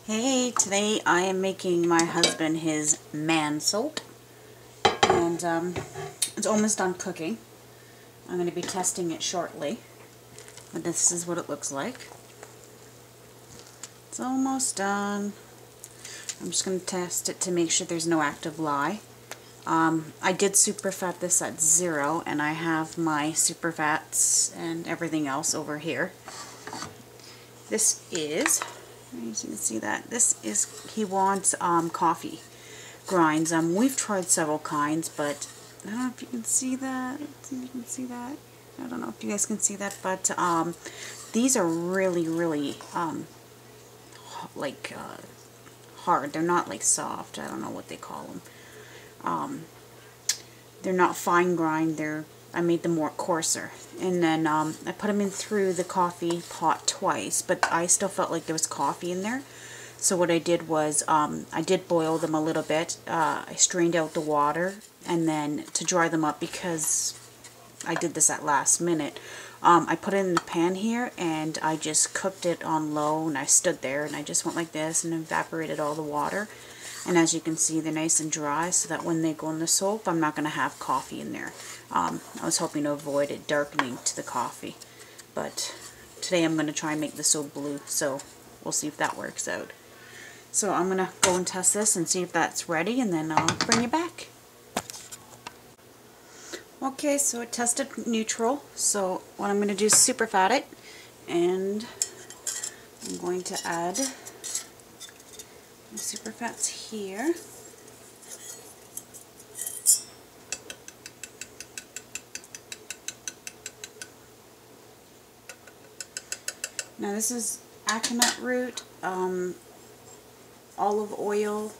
Hey, today I am making my husband his man soap, and it's almost done cooking. I'm going to be testing it shortly, but this is what it looks like. It's almost done. I'm just going to test it to make sure there's no active lye. I did superfat this at 0, and I have my superfats and everything else over here. This is, you can see that, this is, he wants coffee grinds. We've tried several kinds, but I don't know if you can see that. You can see that. I don't know if you guys can see that, but these are really like hard. They're not like soft. I don't know what they call them. They're not fine grind. I made them more coarser, and then I put them in through the coffee pot twice, but I still felt like there was coffee in there. So what I did was I did boil them a little bit. I strained out the water, and then to dry them up, because I did this at last minute, I put it in the pan here, and I just cooked it on low, and I stood there and I just went like this and evaporated all the water. And as you can see, they're nice and dry, so that when they go in the soap, I'm not going to have coffee in there. I was hoping to avoid it darkening to the coffee, but today I'm going to try and make the soap blue, so we'll see if that works out. So I'm going to go and test this and see if that's ready, and then I'll bring you back. Okay, so it tested neutral, so what I'm going to do is superfat it, and I'm going to add the superfats here. Now this is aconite root, olive oil,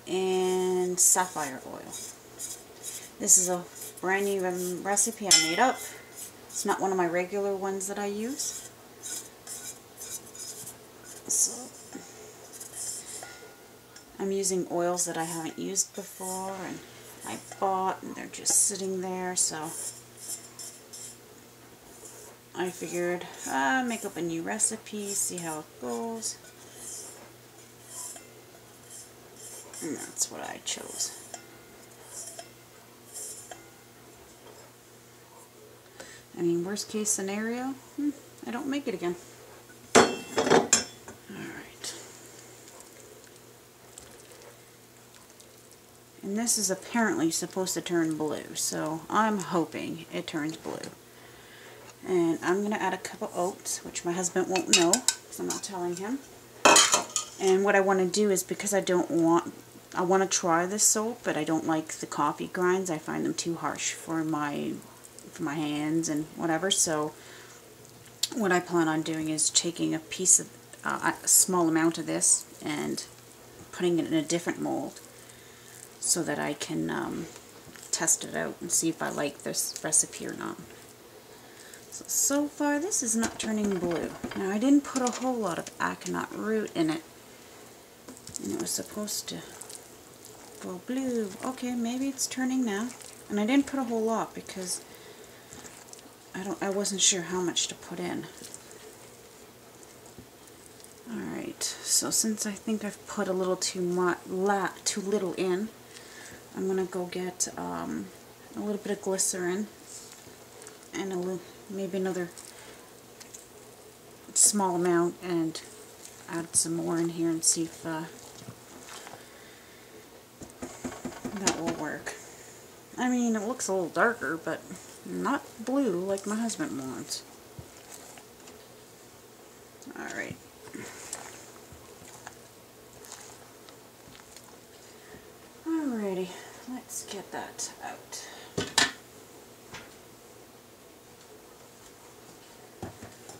and sapphire oil. This is a brand new recipe I made up. It's not one of my regular ones that I use. So I'm using oils that I haven't used before, and I bought, and they're just sitting there, so I figured make up a new recipe, see how it goes. And that's what I chose. I mean, worst case scenario, I don't make it again. Alright. And this is apparently supposed to turn blue, so I'm hoping it turns blue. And I'm going to add a cup of oats, which my husband won't know, because I'm not telling him. And what I want to do is, because I want to try this soap, but I don't like the coffee grinds. I find them too harsh for my hands and whatever. So what I plan on doing is taking a piece of a small amount of this and putting it in a different mold, so that I can test it out and see if I like this recipe or not. So far this is not turning blue. Now I didn't put a whole lot of aconite root in it, and it was supposed to go blue. Okay, maybe it's turning now. And I didn't put a whole lot because I wasn't sure how much to put in. Alright, so since I think I've put a little too little in, I'm gonna go get a little bit of glycerin and maybe another small amount, and add some more in here and see if that will work. I mean, it looks a little darker, but not blue like my husband wants. Alright. Alrighty, let's get that out.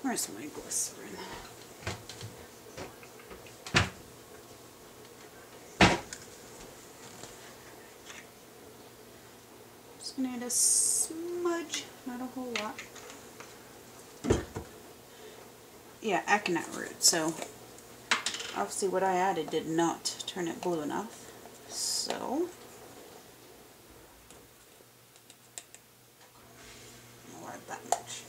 Where's my glycerin? Just gonna add a smudge, not a whole lot. Yeah, aconite root. So obviously what I added did not turn it blue enough. So I'll add that much.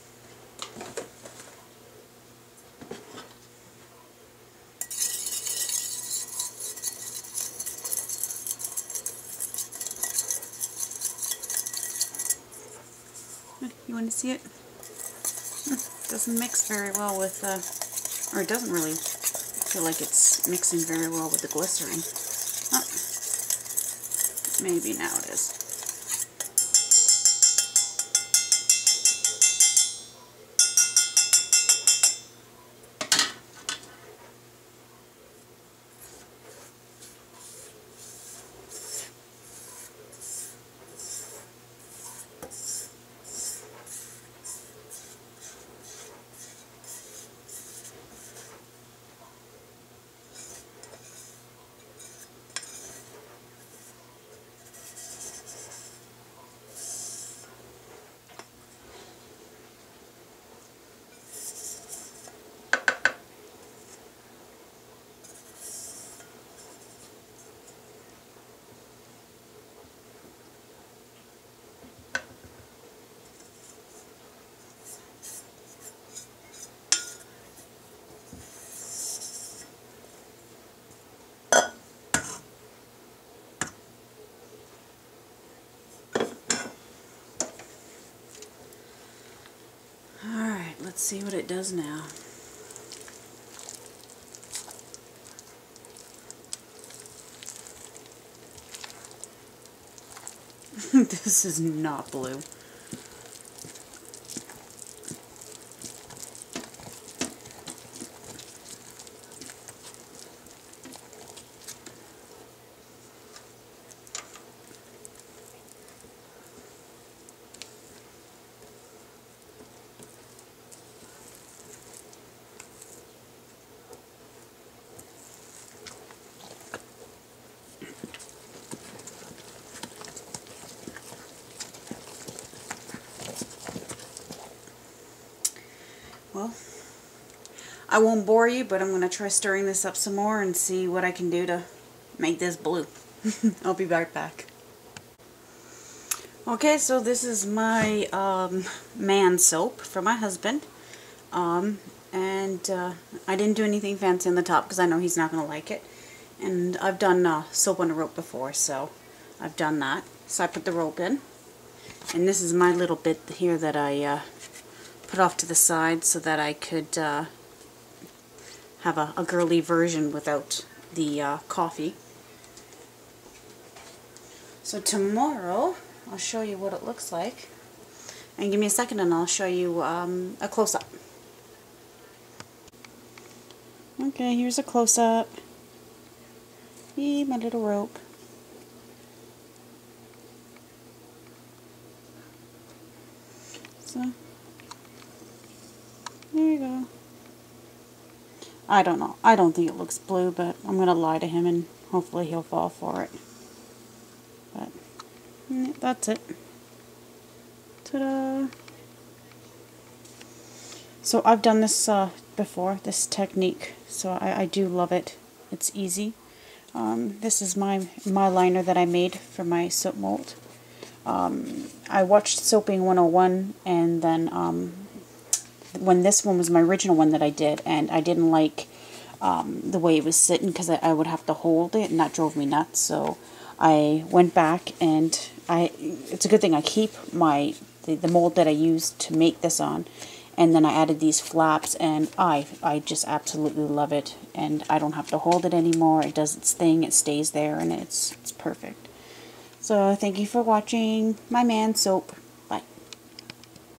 You want to see it? Doesn't mix very well with, or it doesn't really feel like it's mixing very well with the glycerin. Oh, maybe now it is. Alright, let's see what it does now. This is not blue. Well, I won't bore you, but I'm going to try stirring this up some more and see what I can do to make this blue. I'll be right back. Okay, so this is my man soap for my husband. I didn't do anything fancy on the top because I know he's not going to like it. And I've done soap on a rope before, so I've done that. So I put the rope in. And this is my little bit here that I put off to the side so that I could have a girly version without the coffee. So tomorrow I'll show you what it looks like. And give me a second and I'll show you a close-up. Okay, here's a close-up. My little rope. So, there you go. I don't know. I don't think it looks blue, but I'm going to lie to him and hopefully he'll fall for it. But, that's it. Ta-da! So I've done this before, this technique, so I do love it. It's easy. This is my liner that I made for my soap mold. I watched Soaping 101, and then when this one was my original one that I did, and I didn't like the way it was sitting because I would have to hold it, and that drove me nuts. So I went back, and it's a good thing I keep the mold that I used to make this on. And then I added these flaps, and I just absolutely love it. And I don't have to hold it anymore. It does its thing. It stays there, and it's perfect. So thank you for watching my man soap.